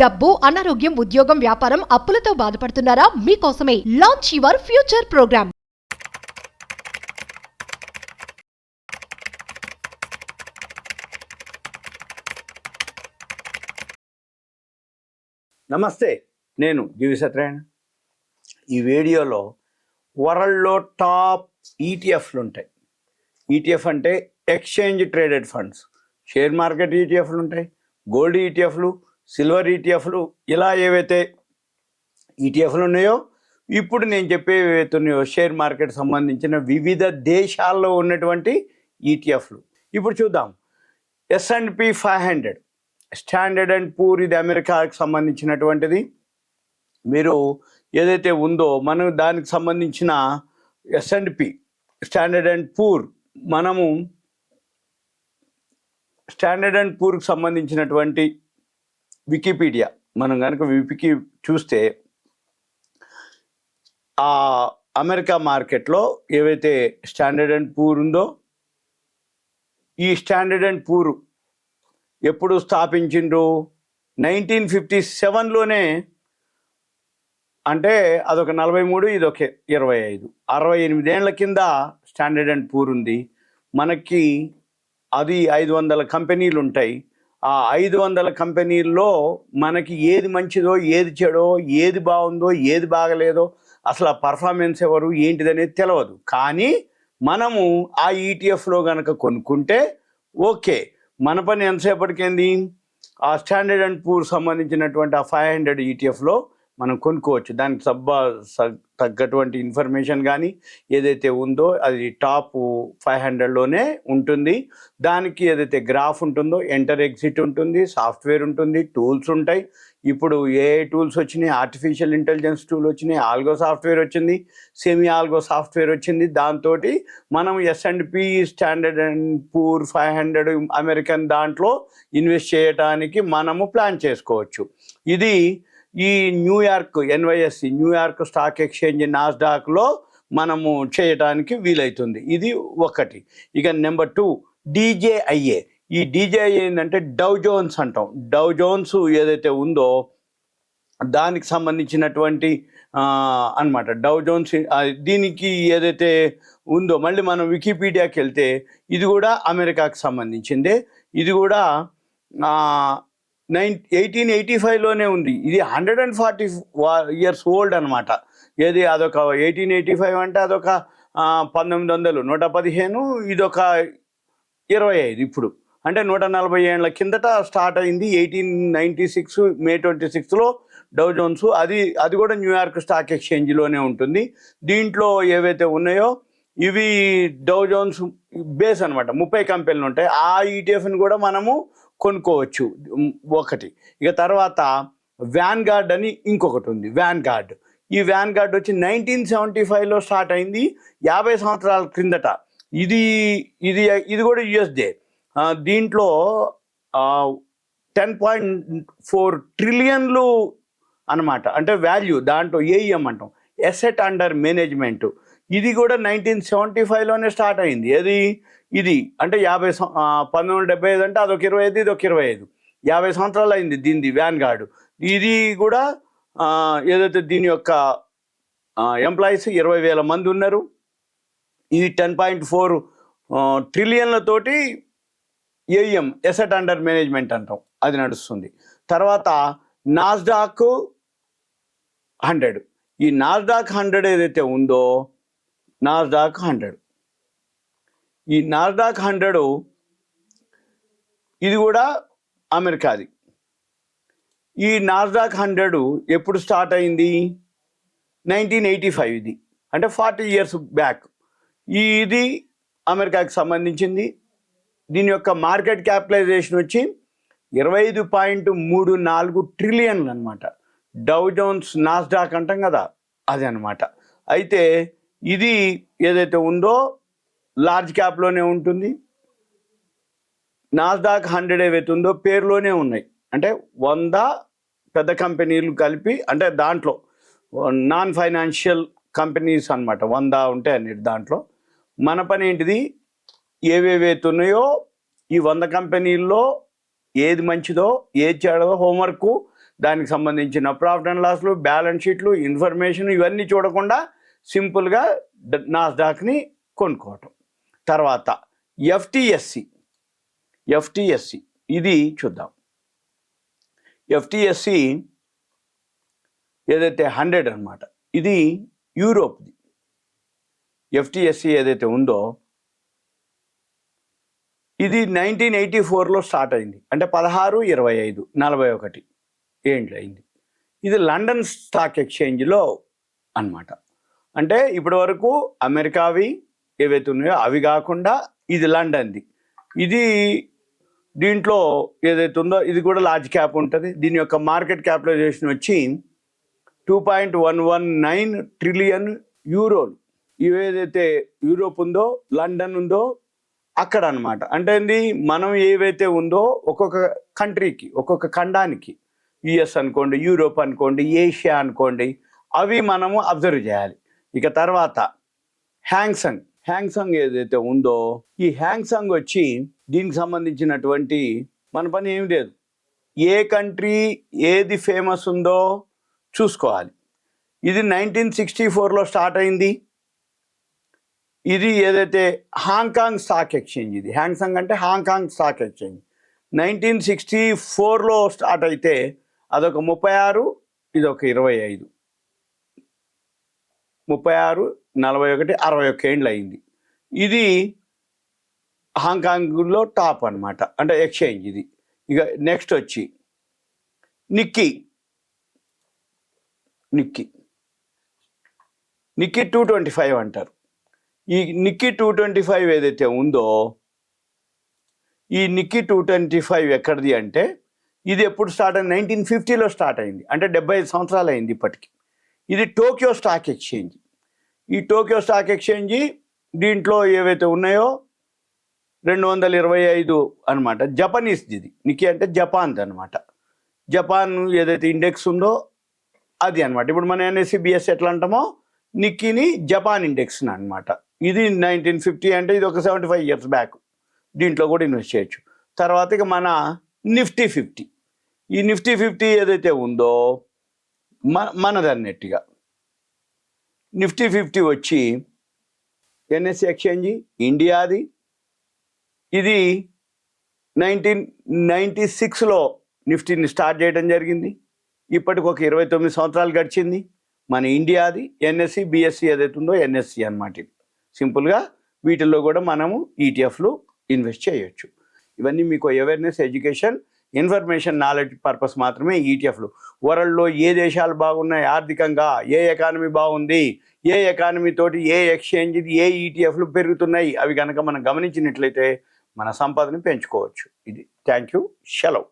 డబ్బు, అనారోగ్యం, ఉద్యోగం, వ్యాపారం, అప్పులతో బాధపడుతున్నారా? మీకోసమే లాంచ్ యువర్ ఫ్యూచర్ ప్రోగ్రామ్. నమస్తే, నేను జీవి సత్యనారాయణ. ఈ వీడియోలో వరల్డ్లో టాప్ ఈటీఎఫ్లు ఉంటాయి. ఈటీఎఫ్ అంటే exchange traded funds. Share market ఈటీఎఫ్లు ఉంటాయి, గోల్డ్ ఈటీఎఫ్లు, సిల్వర్ ఈటీఎఫ్లు. ఇలా ఏవైతే ఈటీఎఫ్లు ఉన్నాయో, ఇప్పుడు నేను చెప్పే ఏవైతే ఉన్నాయో షేర్ మార్కెట్ సంబంధించిన వివిధ దేశాల్లో ఉన్నటువంటి ఈటీఎఫ్లు. ఇప్పుడు చూద్దాం. S&P 500 స్టాండర్డ్ అండ్ పూర్, ఇది అమెరికాకి సంబంధించినటువంటిది. మీరు ఏదైతే ఉందో మనం దానికి సంబంధించిన S&P స్టాండర్డ్ అండ్ పూర్, మనము స్టాండర్డ్ అండ్ పూర్కి సంబంధించినటువంటి వికీపీడియా మనం కనుక వికీ చూస్తే, ఆ అమెరికా మార్కెట్లో ఏవైతే స్టాండర్డ్ అండ్ పూర్ ఉందో, ఈ స్టాండర్డ్ అండ్ పూర్ ఎప్పుడు స్థాపించిండ్రు? 1957లోనే. అంటే అదొక 43, ఇదొక 25, 68 ఏళ్ల కింద స్టాండర్డ్ అండ్ పూర్ ఉంది. మనకి అది 500 కంపెనీలు ఉంటాయి. ఆ 500 కంపెనీల్లో మనకి ఏది మంచిదో, ఏది చెడో, ఏది బాగుందో, ఏది బాగలేదో, అసలు ఆ పర్ఫార్మెన్స్ ఎవరు ఏంటిదనేది తెలియదు. కానీ మనము ఆ ఈటీఎఫ్లో కనుక కొనుక్కుంటే ఓకే, మన పని ఎంతసేపటికేంది, ఆ స్టాండర్డ్ అండ్ పూర్ సంబంధించినటువంటి ఆ 500 ఈటీఎఫ్లో మనం కొనుక్కోవచ్చు. దానికి తగ్గటువంటి ఇన్ఫర్మేషన్ కానీ ఏదైతే ఉందో అది టాప్ 500లోనే ఉంటుంది. దానికి ఏదైతే గ్రాఫ్ ఉంటుందో, ఎంటర్ ఎగ్జిట్ ఉంటుంది, సాఫ్ట్వేర్ ఉంటుంది, టూల్స్ ఉంటాయి. ఇప్పుడు ఏఐ టూల్స్ వచ్చినాయి, ఆర్టిఫిషియల్ ఇంటెలిజెన్స్ టూల్ వచ్చినాయి, ఆల్గో సాఫ్ట్వేర్ వచ్చింది, సెమీ ఆల్గో సాఫ్ట్వేర్ వచ్చింది. దాంతో మనం S&P standard and poor 500 American దాంట్లో ఇన్వెస్ట్ చేయడానికి మనము ప్లాన్ చేసుకోవచ్చు. ఇది ఈ New York NYSE New York stock exchange నాస్డాక్లో మనము చేయడానికి వీలవుతుంది. ఇది ఒకటి. ఇక నెంబర్ 2 DJIA. ఈ DJIA ఏంటంటే డౌ జోన్స్ అంటాం. డౌ జోన్స్ ఏదైతే ఉందో దానికి సంబంధించినటువంటి అన్నమాట. డౌ జోన్స్ దీనికి ఏదైతే ఉందో, మళ్ళీ మనం వికీపీడియాకి వెళ్తే ఇది కూడా అమెరికాకి సంబంధించిందే. ఇది కూడా 1885లోనే ఉంది. ఇది 140 years ఓల్డ్ అనమాట. ఏది అదొక 1885 అంటే అదొక 1900, 115, ఇదొక 25. ఇప్పుడు అంటే 140 ఏళ్ళ కిందట స్టార్ట్ అయింది. 1896 May 26లో డౌ జోన్స్. అది కూడా న్యూయార్క్ స్టాక్ ఎక్స్చేంజ్లోనే ఉంటుంది. దీంట్లో ఏవైతే ఉన్నాయో ఇవి డౌ జోన్స్ బేస్ అనమాట. 30 కంపెనీలు ఉంటాయి. ఆ ఈటీఎఫ్ని కూడా మనము కొనుక్కోవచ్చు, ఒకటి. ఇక తర్వాత వ్యాన్గార్డ్ అని ఇంకొకటి ఉంది. వ్యాన్గార్డ్, ఈ వ్యాన్గార్డ్ వచ్చి 1975లో స్టార్ట్ అయింది, 50 సంవత్సరాల క్రిందట. ఇది కూడా యుఎస్డే. దీంట్లో 10.4 ట్రిలియన్లు అనమాట. అంటే వాల్యూ, దాంట్లో ఏఈఎం అంటాం, ఎసెట్ అండర్ మేనేజ్మెంట్. ఇది కూడా 1975లోనే స్టార్ట్ అయింది. ఇది అంటే 1975 అంటే అదొక 25, ఇదొక 25, 50 సంవత్సరాలు అయింది దీనిది వ్యాన్గార్డ్. ఇది కూడా ఏదైతే దీని యొక్క ఎంప్లాయీస్ 20,000 మంది ఉన్నారు. ఇది 10.4 ట్రిలియన్లతోటి ఏఈఎం, ఎసెట్ అండర్ మేనేజ్మెంట్ అంటాం, అది నడుస్తుంది. తర్వాత నాస్డాక్ 100. ఈ నాస్డాక్ 100 ఏదైతే ఉందో, నాస్డాక్ 100, ఈ నాస్డాక్ 100 ఇది కూడా అమెరికాది. ఈ నాస్డాక్ 100 ఎప్పుడు స్టార్ట్ అయింది? 1985. ఇది అంటే 40 years బ్యాక్. ఇది అమెరికాకి సంబంధించింది. దీని యొక్క మార్కెట్ క్యాపిటలైజేషన్ వచ్చి 25.34 ట్రిలియన్లు అనమాట. డౌ జోన్స్ నాస్డాక్ అంటాం కదా, అది అనమాట. అయితే ఇది ఏదైతే ఉందో లార్జ్ క్యాప్లోనే ఉంటుంది. నాస్డాక్ 100 ఏవైతే ఉందో పేరులోనే ఉన్నాయి. అంటే 100 పెద్ద కంపెనీలు కలిపి, అంటే దాంట్లో నాన్ ఫైనాన్షియల్ కంపెనీస్ అనమాట. 100 ఉంటాయి అన్నిటి దాంట్లో. మన పని ఏంటిది, ఏవేవైతే ఉన్నాయో ఈ 100 కంపెనీల్లో ఏది మంచిదో, ఏది చెడదో హోంవర్క్ దానికి సంబంధించిన ప్రాఫిట్ అండ్ లాస్లు, బ్యాలెన్స్ షీట్లు, ఇన్ఫర్మేషన్ ఇవన్నీ చూడకుండా సింపుల్గా నాస్డాక్ని కొనుక్కోవటం. తర్వాత ఎఫ్టిఎస్సి ఇది చూద్దాం. ఎఫ్టిఎస్సి ఏదైతే 100 అన్నమాట, ఇది యూరోప్ది. ఎఫ్టిఎస్సి ఏదైతే ఉందో ఇది 1984లో స్టార్ట్ అయింది. అంటే 16/25 41 ఏండ్లు అయింది. ఇది లండన్ స్టాక్ ఎక్స్చేంజ్లో అన్నమాట. అంటే ఇప్పటి వరకు అమెరికావి ఏవైతే ఉన్నాయో అవి కాకుండా ఇది లండన్ది. ఇది దీంట్లో ఏదైతే ఉందో ఇది కూడా లార్జ్ క్యాప్ ఉంటుంది. దీని యొక్క మార్కెట్ క్యాపిటలైజేషన్ వచ్చి 2.119 ట్రిలియన్ యూరోలు. ఇవేదైతే యూరోప్ ఉందో, లండన్ ఉందో అక్కడ అన్నమాట. అంటే ఏంది, మనం ఏవైతే ఉందో ఒక్కొక్క కంట్రీకి, ఒక్కొక్క ఖండానికి, యుఎస్ అనుకోండి, యూరోప్ అనుకోండి, ఏషియా అనుకోండి, అవి మనము అబ్జర్వ్ చేయాలి. ఇక తర్వాత హ్యాంగ్సంగ్ ఏదైతే ఉందో, ఈ హ్యాంగ్సంగ్ వచ్చి దీనికి సంబంధించినటువంటి మన పని ఏమి లేదు. ఏ కంట్రీ ఏది ఫేమస్ ఉందో చూసుకోవాలి. ఇది 1964లో స్టార్ట్ అయింది. ఇది ఏదైతే హాంకాంగ్ స్టాక్ ఎక్స్చేంజ్, ఇది హ్యాంగ్సంగ్ అంటే హాంకాంగ్ స్టాక్ ఎక్స్చేంజ్ 1964లో స్టార్ట్ అయితే అదొక 36, ఇదొక 25, 36, 41, 61 ఏండ్లు అయింది. ఇది హాంకాంగ్లో టాప్ అన్నమాట, అంటే ఎక్స్చేంజ్ ఇది. ఇక నెక్స్ట్ వచ్చి నిక్కీ 225 అంటారు. ఈ నిక్కీ 225 ఏదైతే ఉందో, ఈ నిక్కీ 225 ఎక్కడిది అంటే ఇది ఎప్పుడు స్టార్ట్ అయింది? 1950లో స్టార్ట్ అయింది. అంటే 75 సంవత్సరాలు అయింది ఇప్పటికి. ఇది టోక్యో స్టాక్ ఎక్స్చేంజ్. ఈ టోక్యో స్టాక్ ఎక్స్చేంజ్ దీంట్లో ఏవైతే ఉన్నాయో 225 అనమాట. జపనీస్ది ఇది. నిక్కీ అంటే జపాన్ది అనమాట. జపాన్ ఏదైతే ఇండెక్స్ ఉందో అది అనమాట. ఇప్పుడు మన ఎన్ఎస్సి బిఎస్సి ఎట్లా అంటామో నిక్కీని జపాన్ ఇండెక్స్ అనమాట. ఇది 1950 అంటే ఇది ఒక 75 ఇయర్స్ బ్యాక్. దీంట్లో కూడా ఇన్వెస్ట్ చేయొచ్చు. తర్వాత ఇక మన నిఫ్టీ 50, ఈ నిఫ్టీ 50 ఏదైతే ఉందో మనది అన్నట్టుగా. నిఫ్టీ 50 వచ్చి ఎన్ఎస్సి ఎక్స్చేంజ్ ఇండియాది. ఇది 1996లో నిఫ్టీని స్టార్ట్ చేయడం జరిగింది. ఇప్పటికి ఒక 29 సంవత్సరాలు గడిచింది. మన ఇండియాది ఎన్ఎస్సి బిఎస్సి ఏదైతే ఉందో ఎన్ఎస్సి అన్నమాట. ఇది సింపుల్గా వీటిల్లో కూడా మనము ఈటీఎఫ్లు ఇన్వెస్ట్ చేయొచ్చు. ఇవన్నీ మీకు awareness, education, information, knowledge purpose మాత్రమే ఈటీఎఫ్లు. వరల్డ్లో ఏ దేశాలు బాగున్నాయి ఆర్థికంగా, ఏ ఎకానమీ బాగుంది, ఏ ఎకానమీ తోటి ఏ ఎక్స్చేంజ్, ఏ ఈటీఎఫ్లు పెరుగుతున్నాయి, అవి కనుక మనం గమనించినట్లయితే మన సంపదను పెంచుకోవచ్చు. ఇది. Thank you. సెలవు.